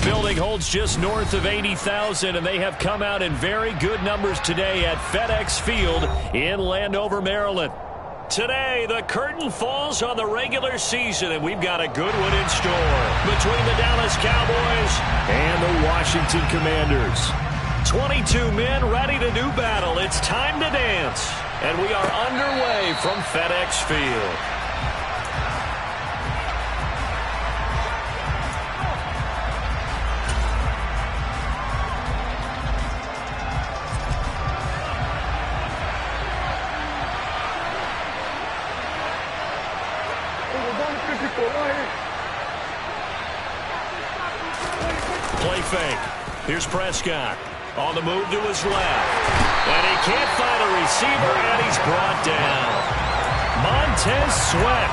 building holds just north of 80,000, and they have come out in very good numbers today at FedEx Field in Landover, Maryland. Today, the curtain falls on the regular season, and we've got a good one in store between the Dallas Cowboys and the Washington Commanders. 22 men ready to do battle. It's time to dance, and we are underway from FedEx Field. Play fake. Here's Prescott. On the move to his left. And he can't find a receiver, and he's brought down. Montez Sweat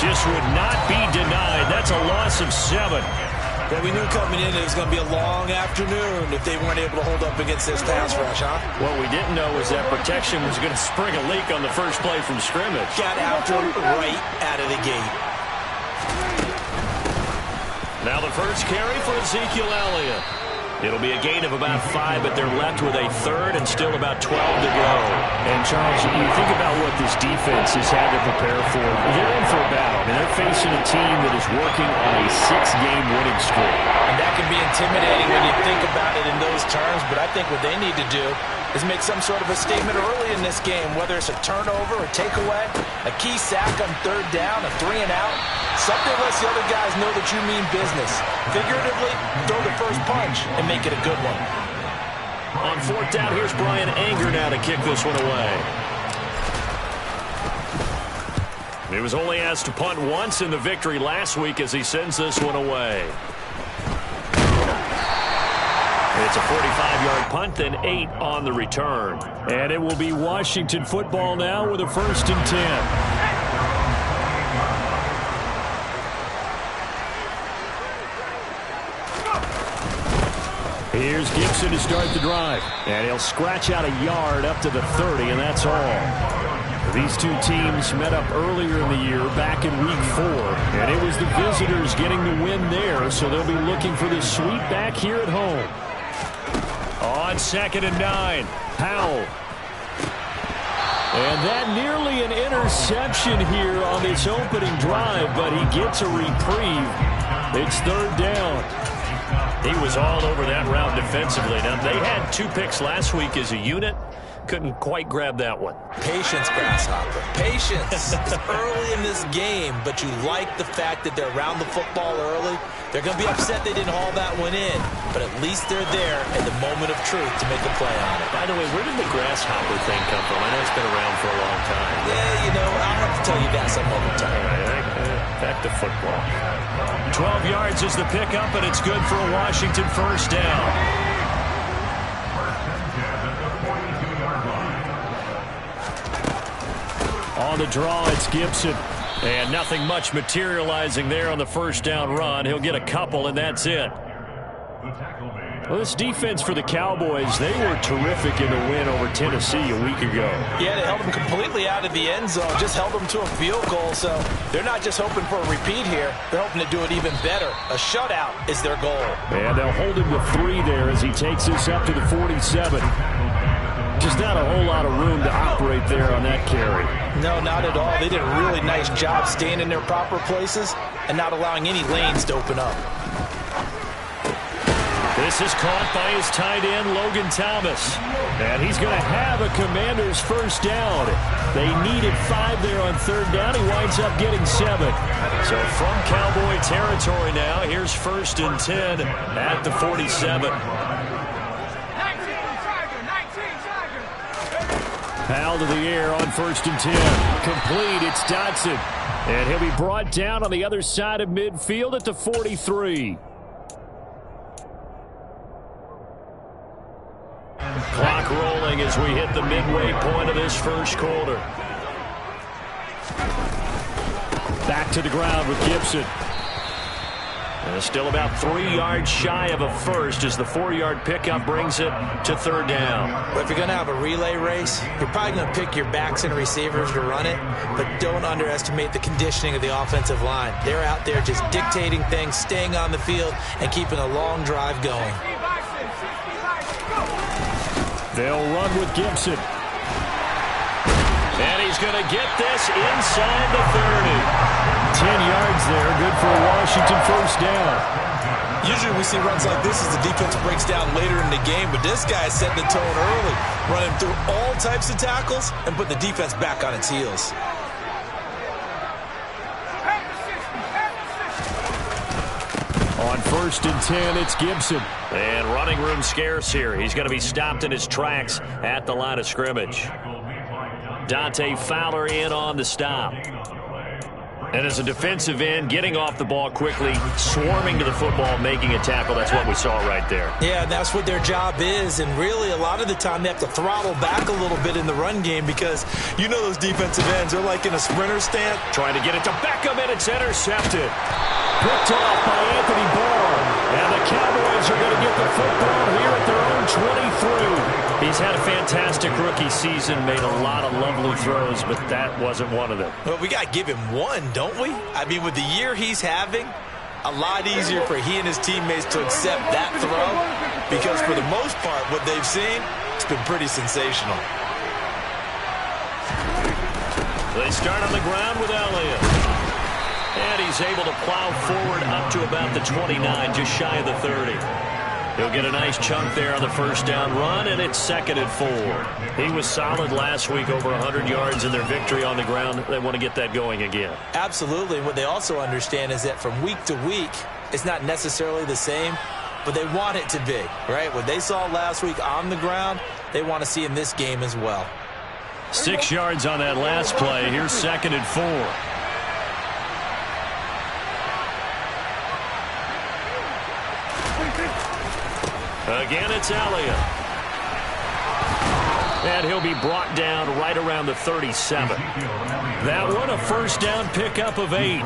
just would not be denied. That's a loss of 7. Well, we knew coming in it was going to be a long afternoon if they weren't able to hold up against this pass rush, huh? What we didn't know was that protection was going to spring a leak on the first play from scrimmage. Got after him right out of the gate. Now the first carry for Ezekiel Elliott. It'll be a gain of about 5, but they're left with a third and still about 12 to go. And, Charles, you think about what this defense has had to prepare for. They're in for a battle, and they're facing a team that is working on a 6-game winning streak. And that can be intimidating when you think about it in those terms, but I think what they need to do is make some sort of a statement early in this game, whether it's a turnover, a takeaway, a key sack on third down, a 3-and-out. Something lets the other guys know that you mean business. Figuratively, throw the first punch and make it a good one. On fourth down, here's Brian Anger now to kick this one away. He was only asked to punt once in the victory last week as he sends this one away. It's a 45-yard punt, then 8 on the return. And it will be Washington football now with a 1st and 10. Here's Gibson to start the drive. And he'll scratch out a yard up to the 30, and that's all. These two teams met up earlier in the year, back in Week 4. And it was the visitors getting the win there, so they'll be looking for the sweep back here at home. On 2nd and 9, Powell. And that nearly an interception here on this opening drive, but he gets a reprieve. It's 3rd down. He was all over that route defensively. Now, they had 2 picks last week as a unit. Couldn't quite grab that one. Patience, Grasshopper. Patience. It's early in this game, but you like the fact that they're around the football early. They're going to be upset they didn't haul that one in, but at least they're there at the moment of truth to make a play on it. By the way, where did the Grasshopper thing come from? I know it's been around for a long time. Yeah, you know, I'll have to tell you that some other time. All right, back to football. 12 yards is the pickup, and it's good for a Washington 1st down. On the draw, it's Gibson. And nothing much materializing there on the 1st down run. He'll get a couple, and that's it. Well, this defense for the Cowboys, they were terrific in the win over Tennessee a week ago. Yeah, they held them completely out of the end zone, just held them to a field goal. So they're not just hoping for a repeat here. They're hoping to do it even better. A shutout is their goal. And they'll hold him to 3 there as he takes this up to the 47. Just not a whole lot of room to operate there on that carry. No, not at all. They did a really nice job staying in their proper places and not allowing any lanes to open up. This is caught by his tight end, Logan Thomas. And he's going to have a Commander's 1st down. They needed 5 there on 3rd down. He winds up getting 7. So from Cowboy territory now, here's 1st and 10 at the 47. Powell to the air on 1st and 10. Complete, it's Dotson. And he'll be brought down on the other side of midfield at the 43. Clock rolling as we hit the midway point of this 1st quarter. Back to the ground with Gibson. And still about 3 yards shy of a first as the 4-yard pickup brings it to third down. Well, if you're going to have a relay race, you're probably going to pick your backs and receivers to run it, but don't underestimate the conditioning of the offensive line. They're out there just dictating things, staying on the field, and keeping a long drive going. They'll run with Gibson. And he's going to get this inside the 30. 10 yards there, good for a Washington first down. Usually we see runs like this as the defense breaks down later in the game, but this guy is setting the tone early, running through all types of tackles and put the defense back on its heels. On 1st and 10, it's Gibson. And running room scarce here. He's going to be stopped in his tracks at the line of scrimmage. Dante Fowler in on the stop. And as a defensive end, getting off the ball quickly, swarming to the football, making a tackle. That's what we saw right there. Yeah, that's what their job is. And really, a lot of the time, they have to throttle back a little bit in the run game because you know those defensive ends are like in a sprinter stance. Trying to get it to Beckham, and it's intercepted. Picked off by Anthony Barr. And the Cowboys are going to get the football here at their own 23. He's had a fantastic rookie season, made a lot of lovely throws, but that wasn't one of them. Well, we got to give him one, don't we? I mean, with the year he's having, a lot easier for he and his teammates to accept that throw because for the most part, what they've seen, it's been pretty sensational. They start on the ground with Elliott. And he's able to plow forward up to about the 29, just shy of the 30. He'll get a nice chunk there on the first down run, and it's 2nd and 4. He was solid last week, over 100 yards in their victory on the ground. They want to get that going again. Absolutely. What they also understand is that from week to week, it's not necessarily the same, but they want it to be, right? What they saw last week on the ground, they want to see in this game as well. 6 yards on that last play. Here's 2nd and 4. Again, it's Elliott. And he'll be brought down right around the 37. That one, a first down pickup of 8.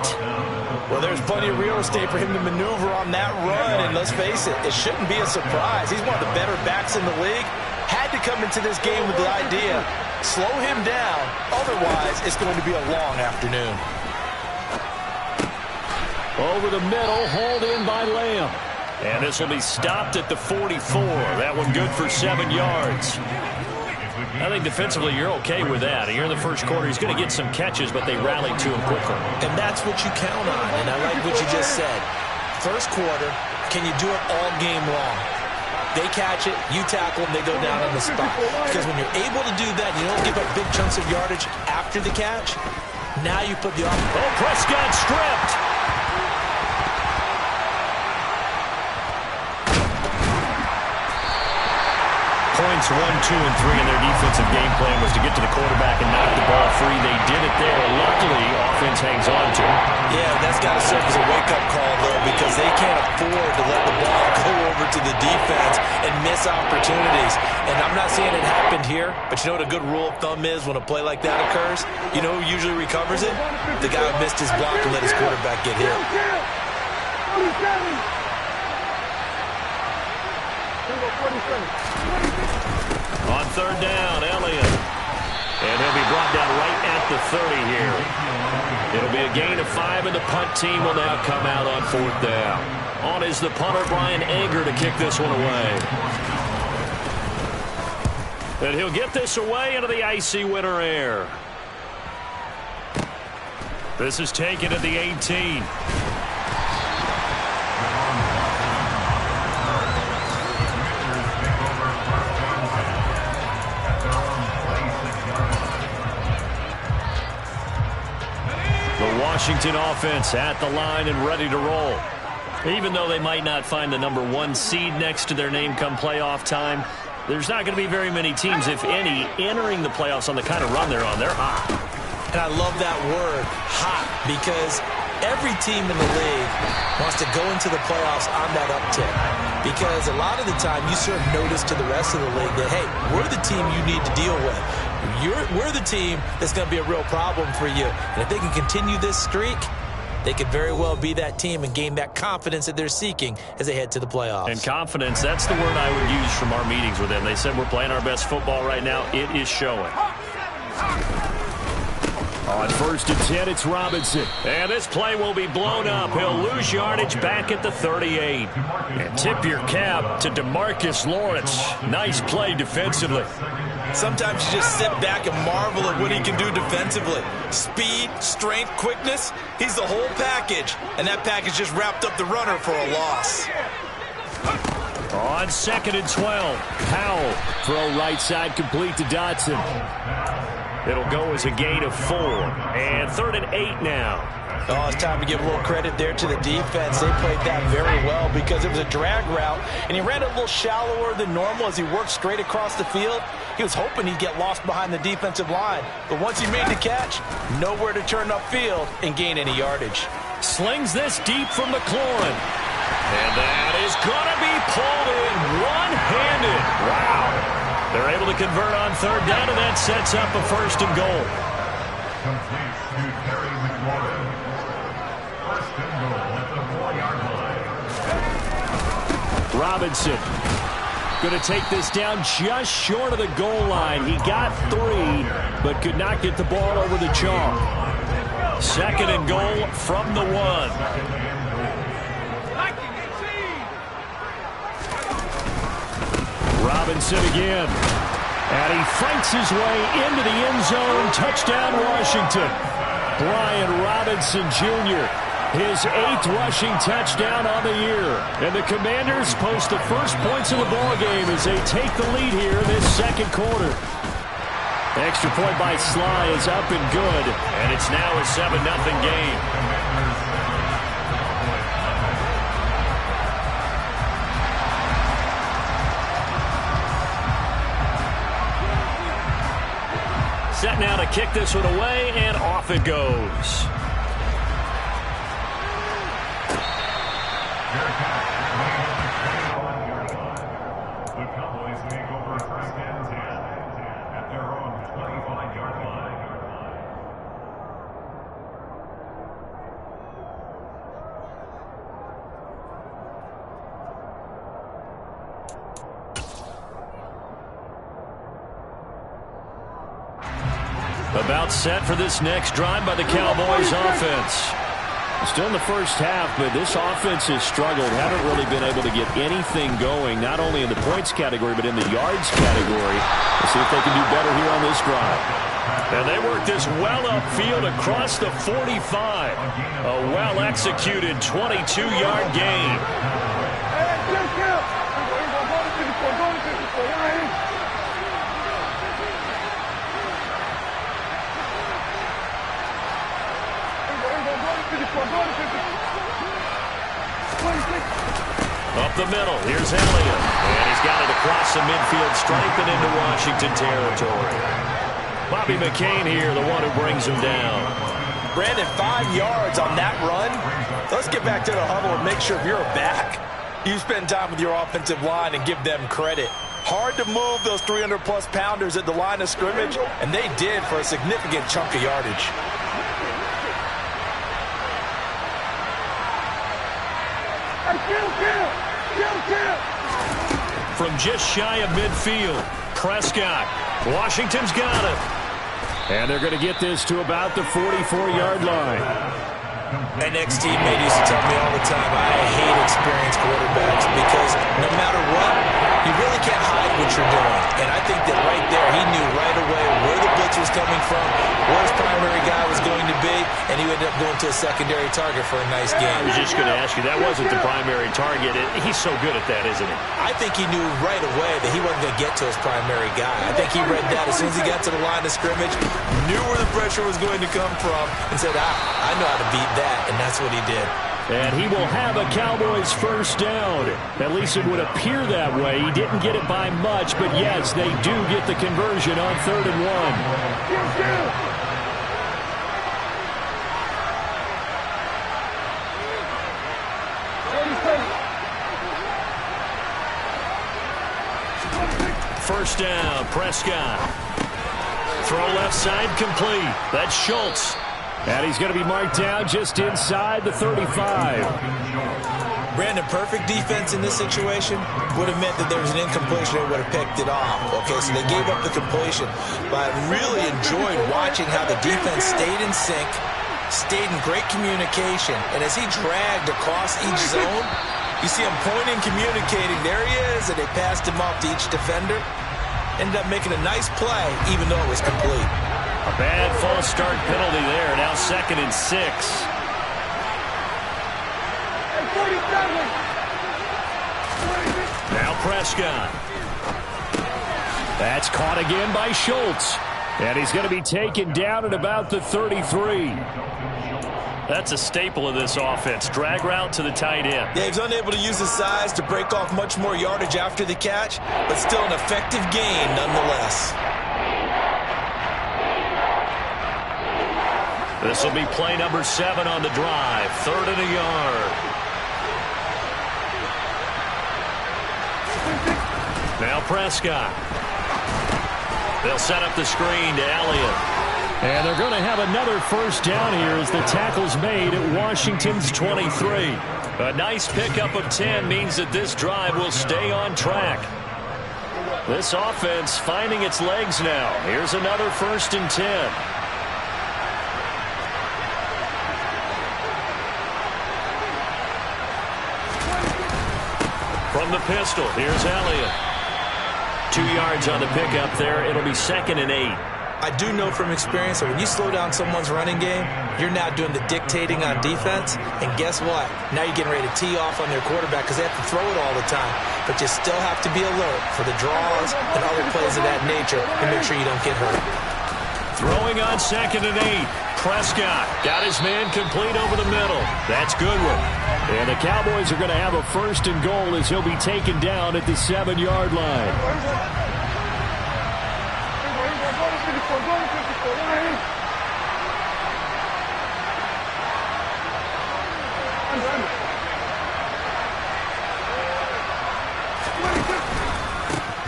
Well, there's plenty of real estate for him to maneuver on that run, and let's face it, it shouldn't be a surprise. He's one of the better backs in the league. Had to come into this game with the idea, slow him down, otherwise it's going to be a long afternoon. Over the middle, hauled in by Lamb. And this will be stopped at the 44. That one good for 7 yards. I think defensively you're okay with that. Here in the first quarter, he's going to get some catches, but they rallied to him quickly. And that's what you count on, and I like what you just said. First quarter, can you do it all game long? They catch it, you tackle them, they go down on the spot. Because when you're able to do that, you don't give up big chunks of yardage after the catch. Now you put the offense. Oh, Prescott stripped. Points 1, 2, and 3 in their defensive game plan was to get to the quarterback and knock the ball free. They did it there. Luckily, offense hangs on to it. Yeah, that's got to serve as a wake-up call, though, because they can't afford to let the ball go over to the defense and miss opportunities. And I'm not saying it happened here, but you know what a good rule of thumb is when a play like that occurs? You know who usually recovers it? The guy who missed his block and let his quarterback get hit. On third down, Elliott. And he'll be brought down right at the 30 here. It'll be a gain of 5, and the punt team will now come out on 4th down. On is the punter, Brian Anger, to kick this one away. And he'll get this away into the icy winter air. This is taken at the 18. Washington offense at the line and ready to roll. Even though they might not find the number 1 seed next to their name come playoff time, there's not going to be very many teams, if any, entering the playoffs on the kind of run they're on. They're hot. And I love that word, hot, because every team in the league wants to go into the playoffs on that uptick. Because a lot of the time you serve notice to the rest of the league that, hey, we're the team you need to deal with. We're the team that's going to be a real problem for you. And if they can continue this streak, they could very well be that team and gain that confidence that they're seeking as they head to the playoffs. And confidence, that's the word I would use from our meetings with them. They said we're playing our best football right now. It is showing. On 1st and 10, it's Robinson. And this play will be blown up. He'll lose yardage back at the 38. And tip your cap to DeMarcus Lawrence. Nice play defensively. Sometimes you just sit back and marvel at what he can do defensively. Speed, strength, quickness, he's the whole package. And that package just wrapped up the runner for a loss. On 2nd and 12, Powell. Throw right side complete to Dotson. It'll go as a gain of 4. And 3rd and 8 now. Oh, it's time to give a little credit there to the defense. They played that very well because it was a drag route, and he ran it a little shallower than normal as he worked straight across the field. He was hoping he'd get lost behind the defensive line, but once he made the catch, nowhere to turn upfield and gain any yardage. Slings this deep from McLaurin. And that is going to be pulled in one-handed. Wow. They're able to convert on 3rd down, and that sets up a 1st and goal. Robinson going to take this down just short of the goal line. He got 3, but could not get the ball over the chalk. 2nd and goal from the 1. Robinson again. And he fights his way into the end zone. Touchdown, Washington. Brian Robinson Jr., his 8th rushing touchdown on the year. And the Commanders post the first points of the ballgame as they take the lead here in this 2nd quarter. Extra point by Sly is up and good. And it's now a 7-0 game. Set now to kick this one away, and off it goes. The Cowboys make over 1st and 10 at their own 25-yard line. About set for this next drive by the Cowboys offense. Still in the first half, but this offense has struggled. Haven't really been able to get anything going, not only in the points category, but in the yards category. Let's see if they can do better here on this drive. And they work this well upfield across the 45. A well-executed 22-yard gain. Up the middle, here's Elliott. And he's got it across the midfield stripe and into Washington territory. Bobby McCain here, the one who brings him down. Brandon, 5 yards on that run. Let's get back to the huddle and make sure if you're a back, you spend time with your offensive line and give them credit. Hard to move those 300-plus pounders at the line of scrimmage, and they did for a significant chunk of yardage. From just shy of midfield, Prescott. Washington's got it. And they're going to get this to about the 44-yard line. An ex-teammate used to tell me all the time, I hate experienced quarterbacks because no matter what, you really can't hide what you're doing. And I think that right there, he knew right away where the blitz was coming from, where his primary guy was going to be, and he ended up going to a secondary target for a nice game. I was just going to ask you, that wasn't the primary target. He's so good at that, isn't he? I think he knew right away that he wasn't going to get to his primary guy. I think he read that as soon as he got to the line of scrimmage, knew where the pressure was going to come from, and said, I know how to beat that, and that's what he did. And he will have a Cowboys first down. At least it would appear that way. He didn't get it by much, but yes, they do get the conversion on 3rd and 1. First down, Prescott. Throw left side complete. That's Schultz. And he's going to be marked down just inside the 35. Brandon, perfect defense in this situation would have meant that there was an incompletion. They would have picked it off. Okay, so they gave up the completion. But I really enjoyed watching how the defense stayed in sync, stayed in great communication. And as he dragged across each zone, you see him pointing, communicating. There he is, and they passed him off to each defender. Ended up making a nice play, even though it was complete. A bad false start penalty there. Now 2nd and 6. Now Prescott. That's caught again by Schultz. And he's going to be taken down at about the 33. That's a staple of this offense. Drag route to the tight end. Yeah, he was unable to use his size to break off much more yardage after the catch, but still an effective gain nonetheless. This will be play number 7 on the drive. 3rd and a yard. Now Prescott. They'll set up the screen to Elliott. And they're going to have another first down here as the tackle's made at Washington's 23. A nice pickup of 10 means that this drive will stay on track. This offense finding its legs now. Here's another 1st and 10. From the pistol, here's Elliott. 2 yards on the pickup there. It'll be 2nd and 8. I do know from experience that when you slow down someone's running game, you're now doing the dictating on defense. And guess what? Now you're getting ready to tee off on their quarterback because they have to throw it all the time. But you still have to be alert for the draws and other plays of that nature to make sure you don't get hurt. Throwing on 2nd and 8. Prescott got his man complete over the middle. That's Goodwin. And the Cowboys are going to have a 1st and goal as he'll be taken down at the 7-yard line.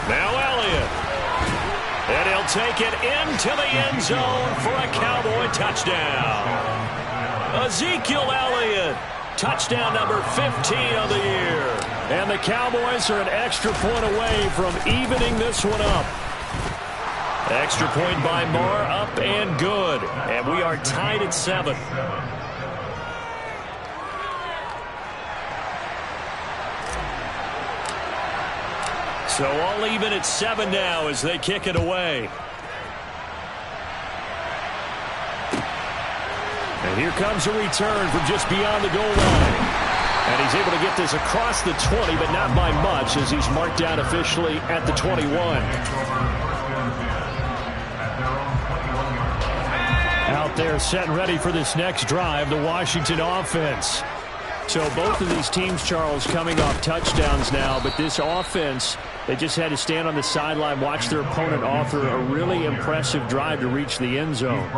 Now Elliott. And he'll take it into the end zone for a Cowboy touchdown. Ezekiel Elliott. Touchdown number 15 of the year. And the Cowboys are an extra point away from evening this one up. Extra point by Marr, up and good. And we are tied at 7. So all even at 7 now as they kick it away. And here comes a return from just beyond the goal line. And he's able to get this across the 20, but not by much as he's marked down officially at the 21. Out there set and ready for this next drive, the Washington offense. So both of these teams, Charles, coming off touchdowns now, but this offense, they just had to stand on the sideline, watch their opponent offer a really impressive drive to reach the end zone.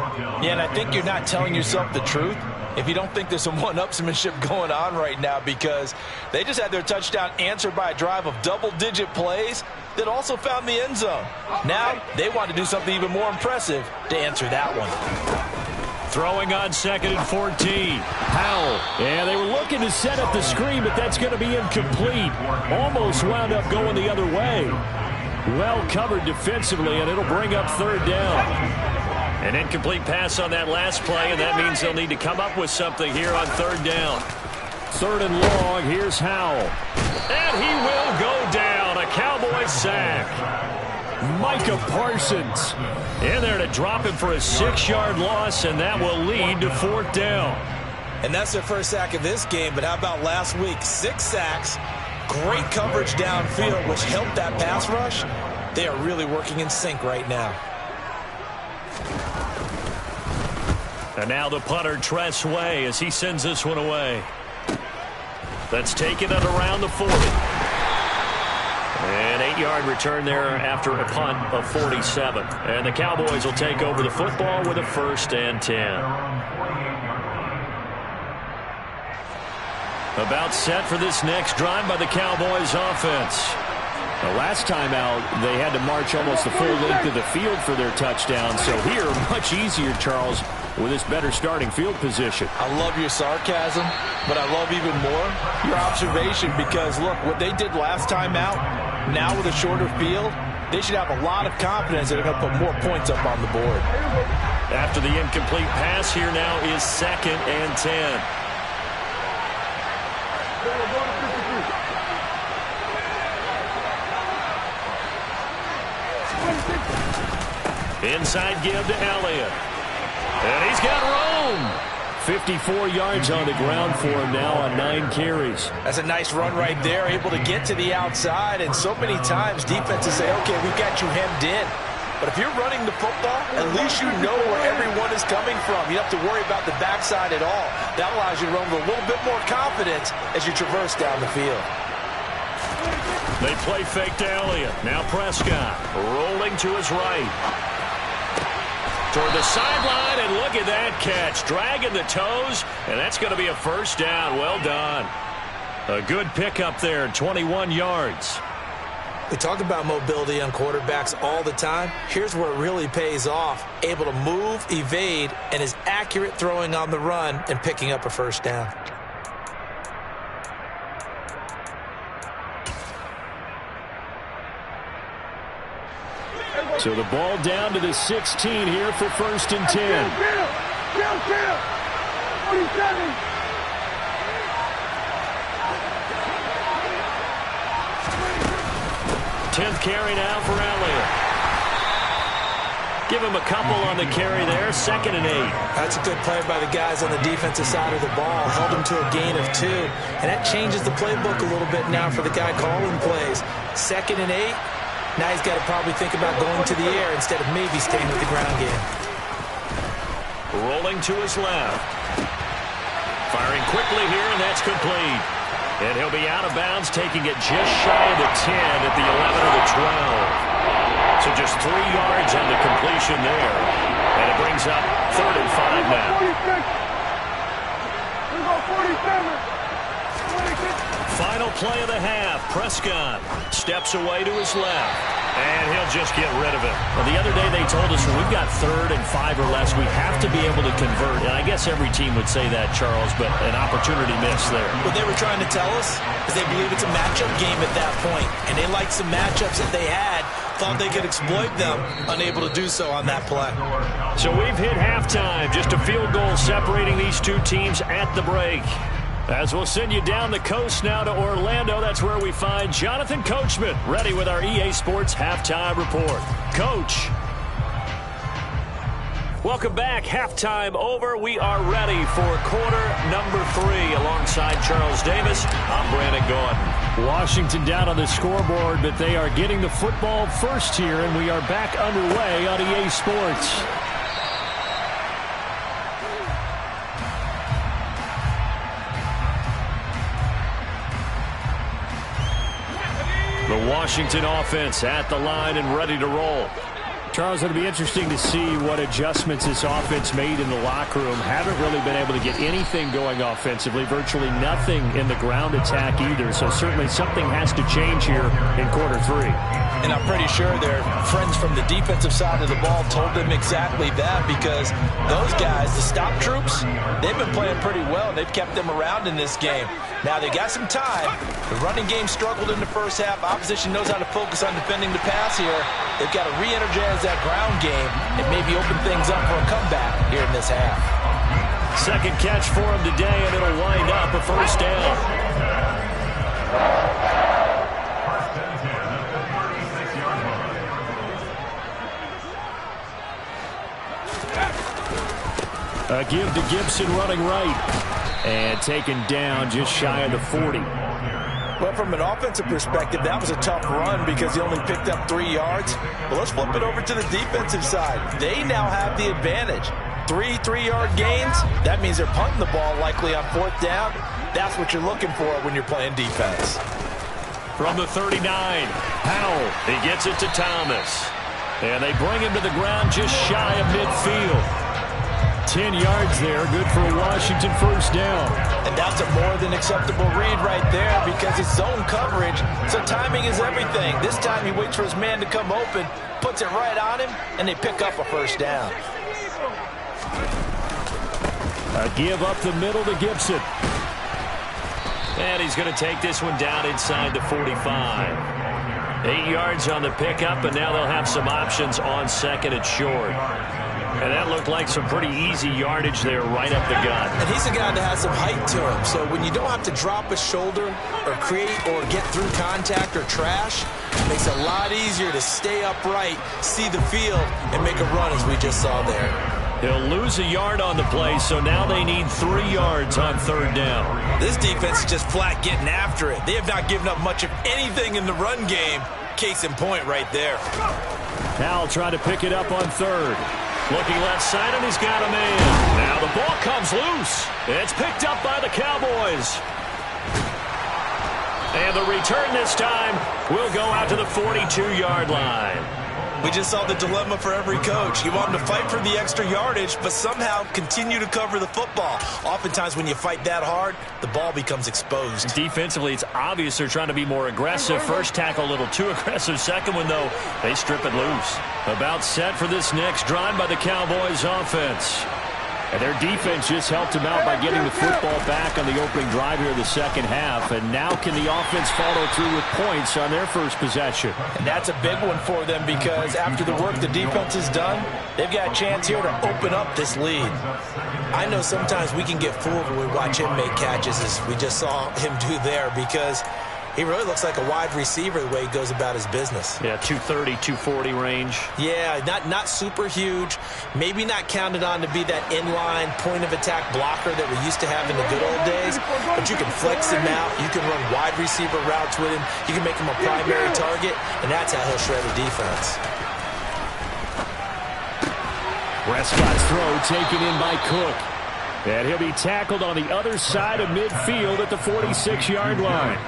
Yeah, and I think you're not telling yourself the truth if you don't think there's some one-upsmanship going on right now, because they just had their touchdown answered by a drive of double-digit plays that also found the end zone. Now they want to do something even more impressive to answer that one. Throwing on 2nd and 14. Powell. Yeah, they were looking to set up the screen, but that's going to be incomplete. Almost wound up going the other way. Well covered defensively, and it'll bring up 3rd down. An incomplete pass on that last play, and that means they'll need to come up with something here on 3rd down. 3rd and long. Here's Howell. And he will go down. A Cowboy sack. Micah Parsons in there to drop him for a 6-yard loss, and that will lead to 4th down. And that's their first sack of this game, but how about last week? 6 sacks, great coverage downfield, which helped that pass rush. They are really working in sync right now. And now the punter, Tress Way, as he sends this one away. That's taken it around the 40. An 8-yard return there after a punt of 47. And the Cowboys will take over the football with a 1st and 10. About set for this next drive by the Cowboys offense. The last time out, they had to march almost the full length of the field for their touchdown. So here, much easier, Charles. with this better starting field position. I love your sarcasm, but I love even more your observation because, look, what they did last time out, now with a shorter field, they should have a lot of confidence that they're going to put more points up on the board. After the incomplete pass, here now is 2nd and 10. Inside give to Elliott. And he's got room. 54 yards on the ground for him now on 9 carries. That's a nice run right there, able to get to the outside. And so many times defenses say, okay, we've got you hemmed in. But if you're running the football, at least you know where everyone is coming from. You don't have to worry about the backside at all. That allows you to run with a little bit more confidence as you traverse down the field. They play fake to Elliott. Now Prescott rolling to his right. Toward the sideline, and look at that catch. Dragging the toes, and that's going to be a first down. Well done. A good pickup there, 21 yards. We talk about mobility on quarterbacks all the time. Here's where it really pays off. Able to move, evade, and is accurate throwing on the run and picking up a first down. So the ball down to the 16 here for 1st and 10. 10th carry now for Elliott. Give him a couple on the carry there. 2nd and 8. That's a good play by the guys on the defensive side of the ball. Held him to a gain of 2. And that changes the playbook a little bit now for the guy calling plays. 2nd and 8. Now he's got to probably think about going to the air instead of maybe staying with the ground game. Rolling to his left. Firing quickly here, and that's complete. And he'll be out of bounds, taking it just shy of the 10 at the 11 or the 12. So just 3 yards on the completion there. And it brings up 3rd and 5 now. Final play of the half. Prescott steps away to his left. And he'll just get rid of it. Well, the other day they told us when we've got 3rd and 5 or less, we have to be able to convert. And I guess every team would say that, Charles, but an opportunity missed there. What they were trying to tell us is they believe it's a matchup game at that point. And they liked some matchups that they had, thought they could exploit them, unable to do so on that play. So we've hit halftime. Just a field goal separating these two teams at the break. As we'll send you down the coast now to Orlando, that's where we find Jonathan Coachman, ready with our EA Sports Halftime Report. Coach. Welcome back. Halftime over. We are ready for quarter number 3. Alongside Charles Davis, I'm Brandon Gordon. Washington down on the scoreboard, but they are getting the football first here, and we are back underway on EA Sports. The Washington offense at the line and ready to roll. Charles, it'll be interesting to see what adjustments this offense made in the locker room. Haven't really been able to get anything going offensively, virtually nothing in the ground attack either. So certainly something has to change here in quarter 3. And I'm pretty sure their friends from the defensive side of the ball told them exactly that, because those guys, the stop troops, they've been playing pretty well, and they've kept them around in this game. Now, they got some time. The running game struggled in the first half. Opposition knows how to focus on defending the pass here. They've got to re-energize that ground game and maybe open things up for a comeback here in this half. Second catch for him today, and it'll wind up a first down. A give to Gibson running right. And taken down just shy of the 40. Well, from an offensive perspective, that was a tough run because he only picked up 3 yards. But let's flip it over to the defensive side. They now have the advantage. 3 3-yard gains. That means they're punting the ball likely on 4th down. That's what you're looking for when you're playing defense. From the 39, Howell, he gets it to Thomas. And they bring him to the ground just shy of midfield. 10 yards there, good for a Washington first down. And that's a more than acceptable read right there because it's zone coverage, so timing is everything. This time he waits for his man to come open, puts it right on him, and they pick up a first down. A give up the middle to Gibson. And he's going to take this one down inside the 45. 8 yards on the pickup, and now they'll have some options on second and short. And that looked like some pretty easy yardage there right up the gut. And he's a guy that has some height to him. So when you don't have to drop a shoulder or create or get through contact or trash, it makes it a lot easier to stay upright, see the field, and make a run as we just saw there. He'll lose a yard on the play, so now they need 3 yards on third down. This defense is just flat getting after it. They have not given up much of anything in the run game. Case in point right there. Powell trying to pick it up on third. Looking left side, and he's got a man. Now the ball comes loose. It's picked up by the Cowboys. And the return this time will go out to the 42-yard line. We just saw the dilemma for every coach. You want them to fight for the extra yardage, but somehow continue to cover the football. Oftentimes when you fight that hard, the ball becomes exposed. Defensively, it's obvious they're trying to be more aggressive. First tackle a little too aggressive. Second one, though, they strip it loose. About set for this next drive by the Cowboys offense. And their defense just helped them out by getting the football back on the opening drive here in the second half. And now can the offense follow through with points on their first possession? And that's a big one for them because after the work the defense has done, they've got a chance here to open up this lead. I know sometimes we can get fooled when we watch him make catches as we just saw him do there because he really looks like a wide receiver the way he goes about his business. Yeah, 230, 240 range. Yeah, not super huge. Maybe not counted on to be that inline point-of-attack blocker that we used to have in the good old days. But you can flex him out. You can run wide receiver routes with him. You can make him a primary target, and that's how he'll shred a defense. Prescott's throw taken in by Cook. And he'll be tackled on the other side of midfield at the 46-yard line.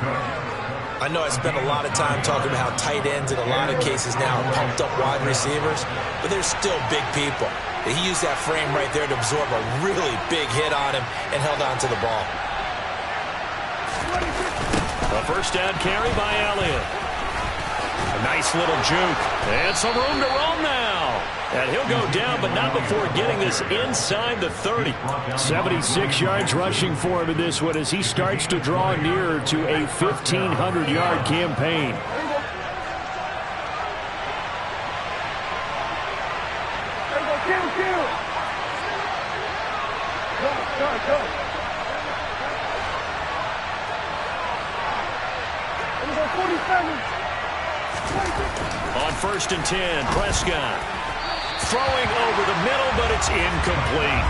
I know I spent a lot of time talking about how tight ends in a lot of cases now are pumped up wide receivers, but they're still big people. He used that frame right there to absorb a really big hit on him and held on to the ball. A first down carry by Elliott. A nice little juke. And some room to roam now. And he'll go down, but not before getting this inside the 30. 76 yards rushing for him in this one as he starts to draw nearer to a 1,500-yard campaign. On first and 10, Prescott throwing over the middle, but it's incomplete.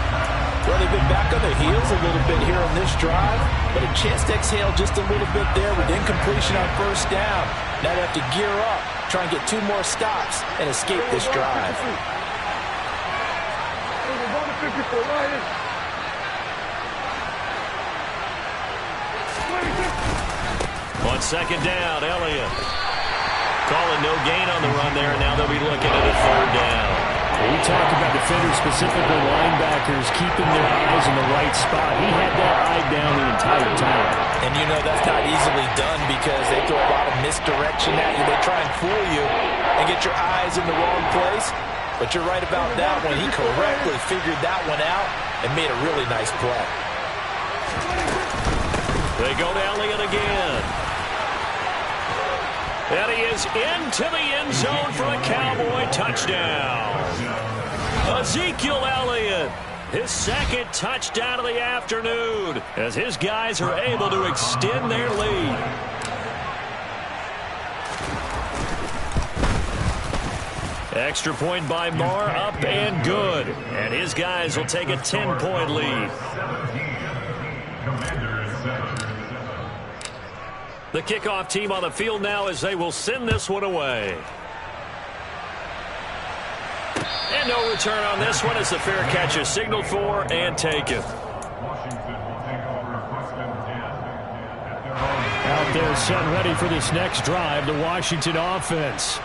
Well, they've been back on their heels a little bit here on this drive, but a chance to exhale just a little bit there with incompletion on first down. Now they have to gear up, try and get 2 more stops, and escape this drive. On second down, Elliott calling no gain on the run there, and now they'll be looking at a third down. We talked about defenders, specifically linebackers, keeping their eyes in the right spot. He had that eye down the entire time. And you know that's not easily done because they throw a lot of misdirection at you. They try and fool you and get your eyes in the wrong place. But you're right about that one. He correctly figured that one out and made a really nice play. They go to Elliott again. And he is into the end zone for a Cowboy touchdown. Ezekiel Elliott, his second touchdown of the afternoon, as his guys are able to extend their lead. Extra point by Marr, up and good. And his guys will take a 10-point lead. The kickoff team on the field now as they will send this one away. And no return on this one as the fair catch is signaled for and taken. Out there set ready for this next drive, the Washington offense.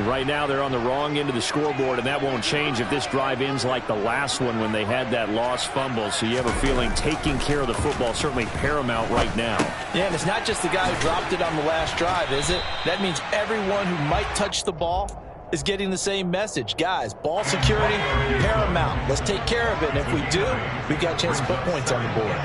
Right now they're on the wrong end of the scoreboard, and that won't change if this drive ends like the last one when they had that lost fumble. So you have a feeling taking care of the football is certainly paramount right now. Yeah, and it's not just the guy who dropped it on the last drive, is it? That means everyone who might touch the ball is getting the same message. Guys, ball security, paramount. Let's take care of it. And if we do, we've got a chance to put points on the board.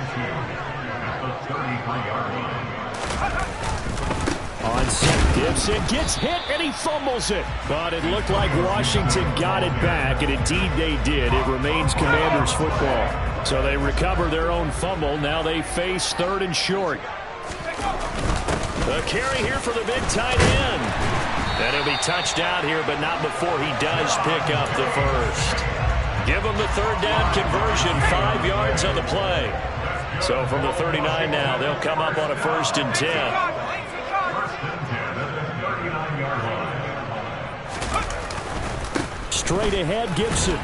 On set, Gibson gets hit, and he fumbles it. But it looked like Washington got it back, and indeed they did. It remains Commanders football. So they recover their own fumble. Now they face 3rd and short. The carry here for the big tight end. And he'll be touched out here, but not before he does pick up the first. Give him the 3rd down conversion, 5 yards on the play. So from the 39 now, they'll come up on a 1st and 10. Straight ahead, Gibson.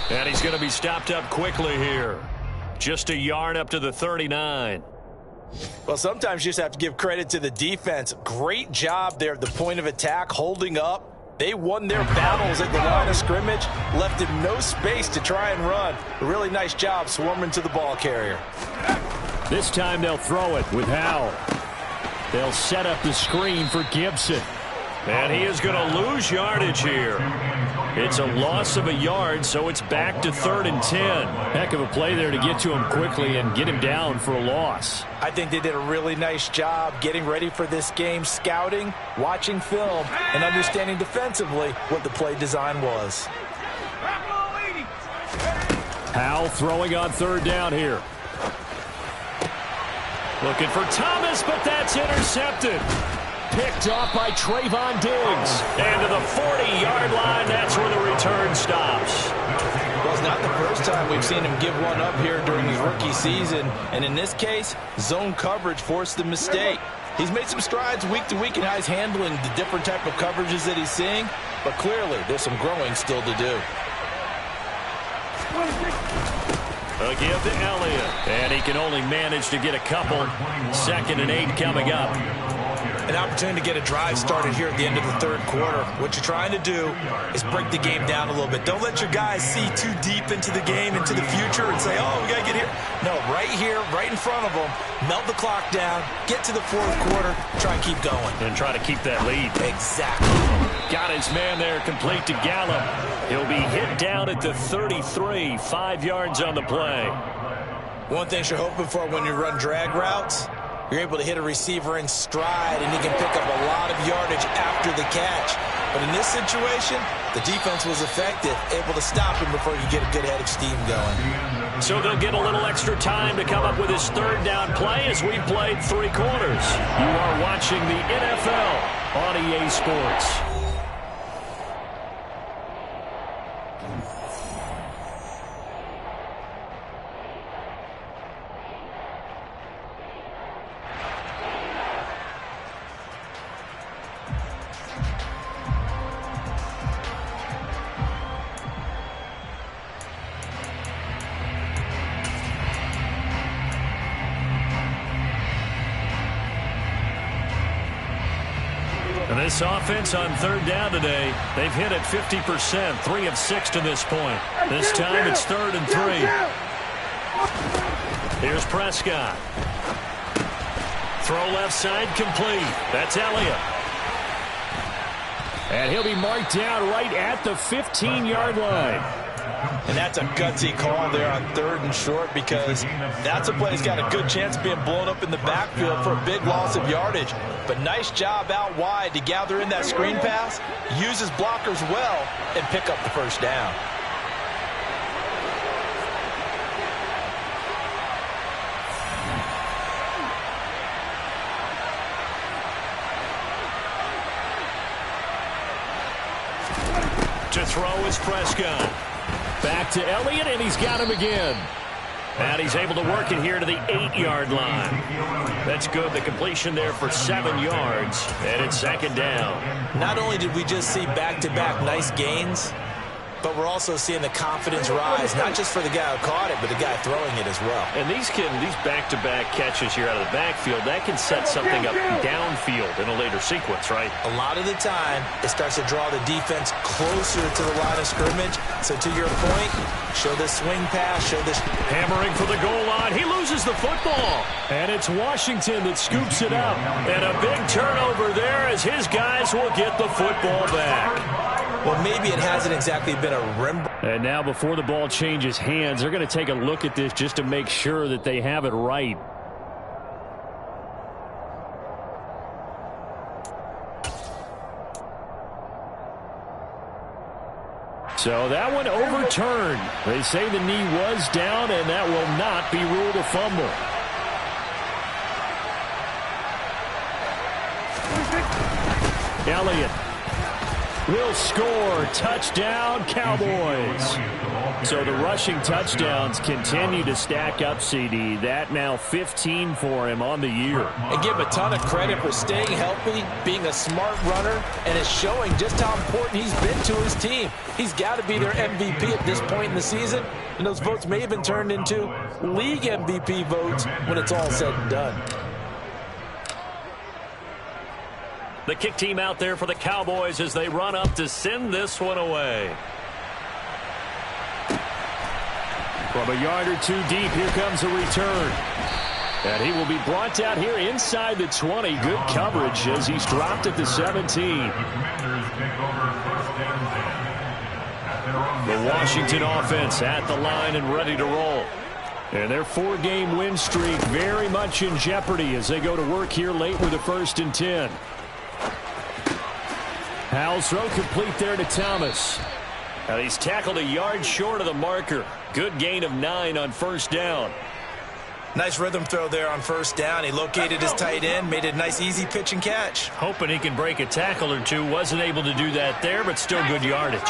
And he's going to be stopped up quickly here. Just a yard up to the 39. Well, sometimes you just have to give credit to the defense. Great job there at the point of attack, holding up. They won their battles at the line of scrimmage, left him no space to try and run. A really nice job swarming to the ball carrier. This time they'll throw it with Howell. They'll set up the screen for Gibson. And he is going to lose yardage here. It's a loss of a yard, so it's back to 3rd and 10. Heck of a play there to get to him quickly and get him down for a loss. I think they did a really nice job getting ready for this game, scouting, watching film, and understanding defensively what the play design was. Howell throwing on 3rd down here. Looking for Thomas, but that's intercepted. Picked off by Trayvon Diggs. And to the 40-yard line, that's where the return stops. Well, it's not the first time we've seen him give one up here during his rookie season. And in this case, zone coverage forced the mistake. He's made some strides week to week in how he's handling the different type of coverages that he's seeing. But clearly, there's some growing still to do. A give to Elliott. And he can only manage to get a couple. 2nd and 8 coming up. An opportunity to get a drive started here at the end of the 3rd quarter. What you're trying to do is break the game down a little bit. Don't let your guys see too deep into the game, into the future, and say, oh, we got to get here. No, right here, right in front of them, melt the clock down, get to the 4th quarter, try and keep going. And try to keep that lead. Exactly. Got his man there, complete to Gallup. He'll be hit down at the 33, 5 yards on the play. One thing you're hoping for when you run drag routes, you're able to hit a receiver in stride, and he can pick up a lot of yardage after the catch. But in this situation, the defense was effective, able to stop him before you get a good head of steam going. So they'll get a little extra time to come up with his 3rd down play as we've played 3 quarters. You are watching the NFL on EA Sports. And this offense on 3rd down today, they've hit it 50%, 3 of 6 to this point. This time it's 3rd and 3. Here's Prescott. Throw left side complete. That's Elliott. And he'll be marked down right at the 15-yard line. And that's a gutsy call there on 3rd and short, because that's a play that's got a good chance of being blown up in the backfield for a big loss of yardage. But nice job out wide to gather in that screen pass, use his blockers well, and pick up the 1st down. To throw is Prescott. Back to Elliott, and he's got him again. And he's able to work it here to the 8-yard line. That's good. The completion there for 7 yards, and it's 2nd down. Not only did we just see back-to-back nice gains, but we're also seeing the confidence rise, not just for the guy who caught it, but the guy throwing it as well. And these back-to-back catches here out of the backfield, that can set something up downfield in a later sequence, right? A lot of the time, it starts to draw the defense closer to the line of scrimmage. So to your point, show this swing pass, show this. Hammering for the goal line. He loses the football. And it's Washington that scoops it up. And a big turnover there as his guys will get the football back. Well, maybe it hasn't exactly been a rim. And now before the ball changes hands, they're going to take a look at this just to make sure that they have it right. So that one overturned. They say the knee was down, and that will not be ruled a fumble. Elliott will score. Touchdown, Cowboys. So the rushing touchdowns continue to stack up, CD. That now 15 for him on the year. And give him a ton of credit for staying healthy, being a smart runner, and it's showing just how important he's been to his team. He's got to be their MVP at this point in the season, and those votes may have been turned into league MVP votes when it's all said and done. The kick team out there for the Cowboys as they run up to send this one away. From a yard or two deep, here comes a return. And he will be brought down here inside the 20. Good coverage as he's dropped at the 17. The Washington offense at the line and ready to roll. And their 4-game win streak very much in jeopardy as they go to work here late with a 1st and 10. Howell's throw complete there to Thomas. And he's tackled a yard short of the marker. Good gain of 9 on 1st down. Nice rhythm throw there on 1st down. He located his tight end, made it a nice easy pitch and catch. Hoping he can break a tackle or two. Wasn't able to do that there, but still good yardage.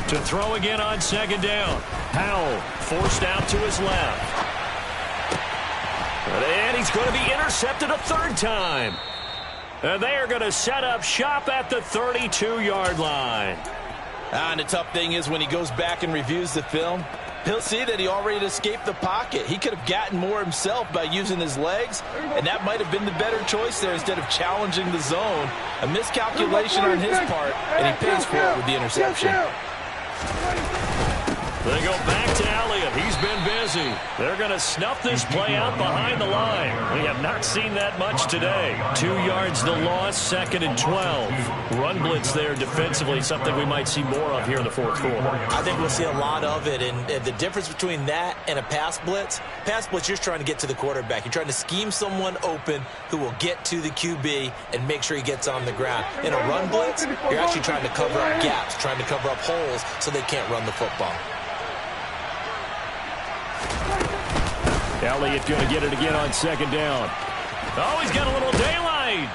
To throw again on 2nd down. Howell forced out to his left. And he's going to be intercepted a 3rd time. And they are going to set up shop at the 32-yard line. And the tough thing is when he goes back and reviews the film, he'll see that he already escaped the pocket. He could have gotten more himself by using his legs, and that might have been the better choice there instead of challenging the zone. A miscalculation on his part, and he pays for it with the interception. They go back to Elliott. He's been busy. They're going to snuff this play out behind the line. We have not seen that much today. 2 yards the loss, 2nd and 12. Run blitz there defensively, something we might see more of here in the 4th quarter. I think we'll see a lot of it, and the difference between that and a pass blitz, you're just trying to get to the quarterback. You're trying to scheme someone open who will get to the QB and make sure he gets on the ground. In a run blitz, you're actually trying to cover up gaps, trying to cover up holes so they can't run the football. Elliott going to get it again on 2nd down. Oh, he's got a little daylight.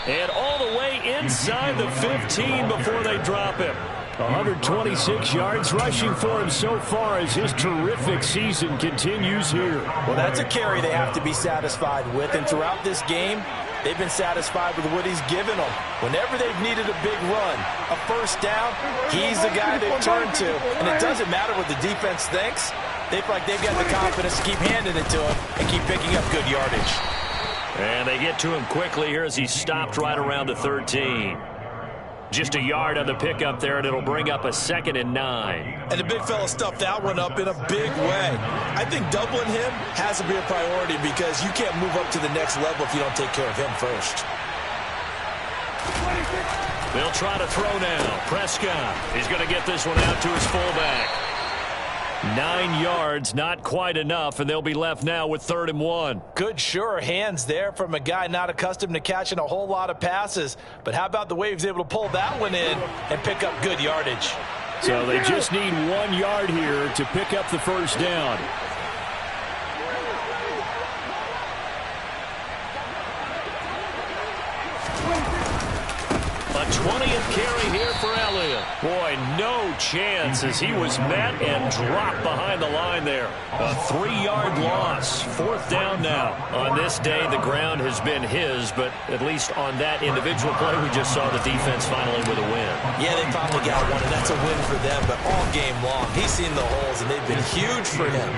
And all the way inside the 15 before they drop him. 126 yards rushing for him so far as his terrific season continues here. Well, that's a carry they have to be satisfied with. And throughout this game, they've been satisfied with what he's given them. Whenever they've needed a big run, a 1st down, he's the guy they've turned to. And it doesn't matter what the defense thinks. They feel like they've got the confidence to keep handing it to him and keep picking up good yardage. And they get to him quickly here as he stopped right around the 13. Just a yard on the pickup there, and it'll bring up a 2nd and 9. And the big fella stuffed that one up in a big way. I think doubling him has to be a priority because you can't move up to the next level if you don't take care of him first. They'll try to throw now. Prescott, he's going to get this one out to his fullback. 9 yards, not quite enough, and they'll be left now with 3rd and 1. Good sure hands there from a guy not accustomed to catching a whole lot of passes. But how about the way he was able to pull that one in and pick up good yardage? So they just need 1 yard here to pick up the 1st down. A 20th carry here for Elliott. Boy, no chance as he was met and dropped behind the line there. A 3-yard loss. 4th down now. On this day, the ground has been his, but at least on that individual play, we just saw the defense finally with a win. Yeah, they finally got one, and that's a win for them, but all game long, he's seen the holes, and they've been huge for him.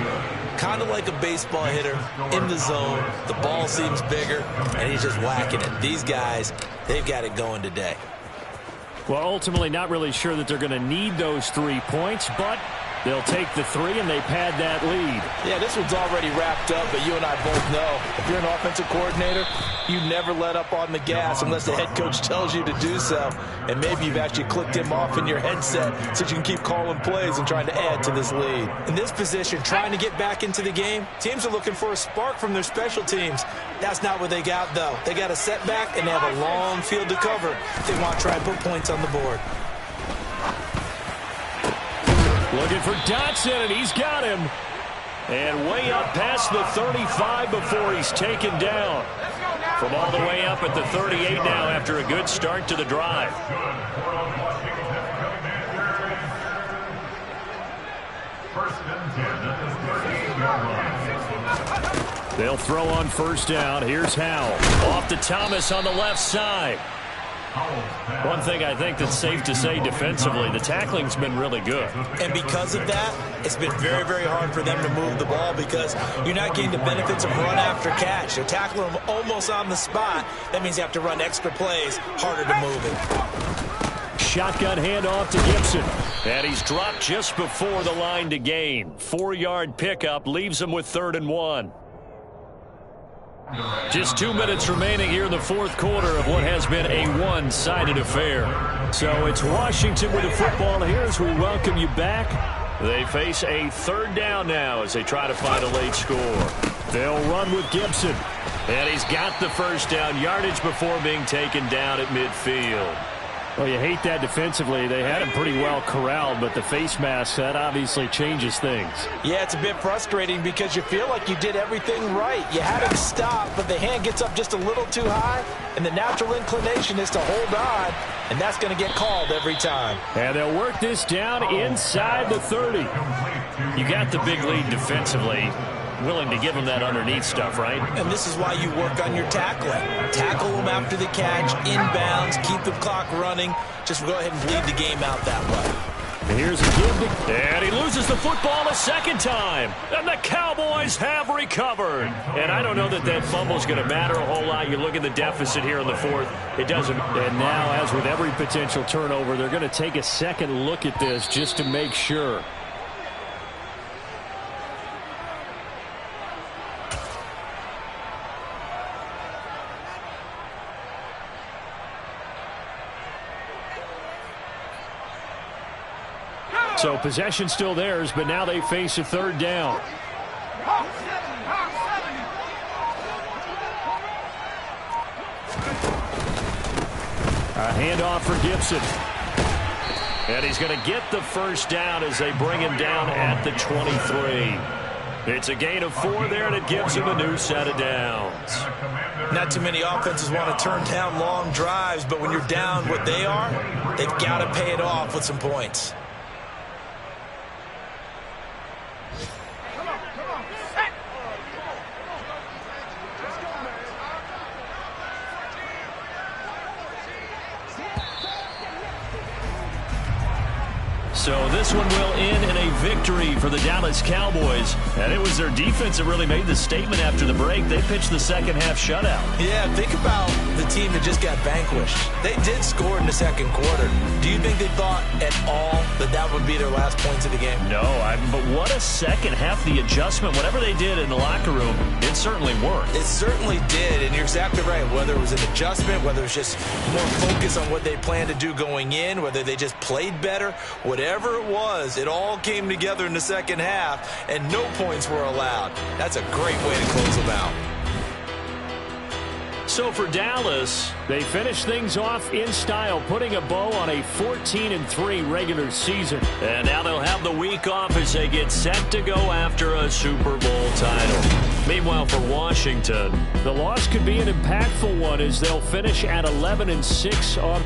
Kind of like a baseball hitter in the zone. The ball seems bigger, and he's just whacking it. These guys, they've got it going today. Well, ultimately not really sure that they're going to need those 3 points, but they'll take the 3 and they pad that lead. Yeah, this one's already wrapped up, but you and I both know if you're an offensive coordinator, you never let up on the gas unless the head coach tells you to do so. And maybe you've actually clicked him off in your headset so you can keep calling plays and trying to add to this lead. In this position, trying to get back into the game, teams are looking for a spark from their special teams. That's not what they got, though. They got a setback, and they have a long field to cover if they want to try and put points on the board. Looking for Dotson, and he's got him. And way up past the 35 before he's taken down. From all the way up at the 38 now after a good start to the drive. They'll throw on 1st down. Here's Howell. Off to Thomas on the left side. One thing I think that's safe to say defensively, the tackling's been really good. And because of that, it's been very, very hard for them to move the ball because you're not getting the benefits of run after catch. They're tackling them almost on the spot. That means you have to run extra plays, harder to move it. Shotgun handoff to Gibson. And he's dropped just before the line to gain. 4-yard pickup leaves him with 3rd and 1. Just 2 minutes remaining here in the 4th quarter of what has been a one-sided affair. So it's Washington with the football here as we welcome you back. They face a 3rd down now as they try to find a late score. They'll run with Gibson. And he's got the 1st down yardage before being taken down at midfield. Well, you hate that defensively. They had him pretty well corralled, but the face mask, that obviously changes things. Yeah, it's a bit frustrating because you feel like you did everything right. You had him stop, but the hand gets up just a little too high, and the natural inclination is to hold on, and that's going to get called every time. And they'll work this down inside the 30. You got the big lead defensively. Willing to give him that underneath stuff, right? And this is why you work on your tackling. Tackle them after the catch, inbounds, keep the clock running. Just go ahead and bleed the game out that way. And here's a give. And he loses the football a 2nd time. And the Cowboys have recovered. And I don't know that that fumble's going to matter a whole lot. You look at the deficit here in the 4th. It doesn't. And now, as with every potential turnover, they're going to take a second look at this just to make sure. So possession still theirs, but now they face a 3rd down. A handoff for Gibson. And he's going to get the 1st down as they bring him down at the 23. It's a gain of 4 there, and it gives him a new set of downs. Not too many offenses want to turn down long drives, but when you're down what they are, they've got to pay it off with some points. So this one will end in a victory for the Dallas Cowboys. And it was their defense that really made the statement after the break. They pitched the 2nd half shutout. Yeah, think about the team that just got vanquished. They did score in the 2nd quarter. Do you think they thought at all that that would be their last points of the game? No, but what a 2nd half. The adjustment, whatever they did in the locker room, it certainly worked. It certainly did, and you're exactly right. Whether it was an adjustment, whether it was just more focus on what they planned to do going in, whether they just played better, whatever it was, it all came together in the 2nd half, and no points were allowed. That's a great way to close them out. So for Dallas, they finish things off in style, putting a bow on a 14-3 regular season. And now they'll have the week off as they get set to go after a Super Bowl title. Meanwhile, for Washington, the loss could be an impactful one as they'll finish at 11-6 on